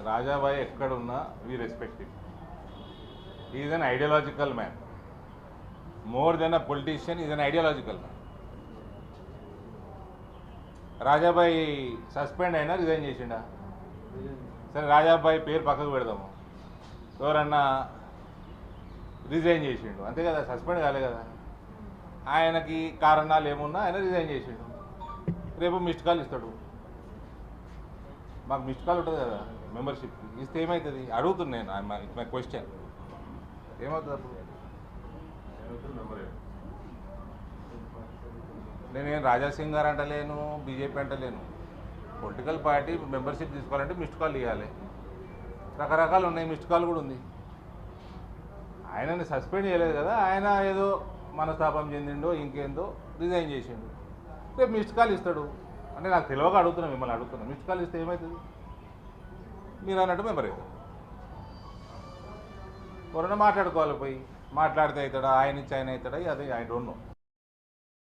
రాజాబాయి ఎక్కడున్నా we respect him. Is an ideological man. More than a politician, is an ideological man. రాజాబాయి suspend అయినా resign చేసిండా? సరే, రాజాబాయి పేరు పక్కకు పెడదాము. ఎవరన్నా రిజైన్ చేసిండు, అంతే కదా, సస్పెండ్ కాలే కదా. ఆయనకి కారణాలు ఏమున్నా ఆయన రిజైన్ చేసిండు. రేపు మిస్డ్ కాల్ ఇస్తాడు. మాకు మిస్డ్ కాల్ ఉంటుంది కదా మెంబర్షిప్కి, ఇస్తే ఏమవుతుంది అడుగుతున్నాను. It's my question. ఏమవుతుంది అప్పుడు? నేనేం రాజాసింగ్ గారు అంటలేను, బీజేపీ అంటలేను. పొలిటికల్ పార్టీ మెంబర్షిప్ తీసుకోవాలంటే మిస్డ్ కాల్ ఇవ్వాలి. రకరకాలు ఉన్నాయి, మిస్డ్ కాల్ కూడా ఉంది. ఆయనని సస్పెండ్ చేయలేదు కదా, ఆయన ఏదో మనస్తాపం చెందిండో ఇంకేందో రిజైన్ చేసిండు. రేపు మిస్డ్ కాల్ ఇస్తాడు. అంటే నాకు తెలియక అడుగుతున్నా, మిమ్మల్ని అడుగుతున్నా. మిస్డ్ కాల్ ఇస్తే ఏమవుతుంది? మీరు అన్నట్టు మెంబర్ అవుతారు. ఎవరైనా మాట్లాడుకోవాలి, పోయి మాట్లాడితే అవుతాడా, ఆయన ఇచ్చి ఆయన అవుతాడా, అదే ఐ డోంట్ నో.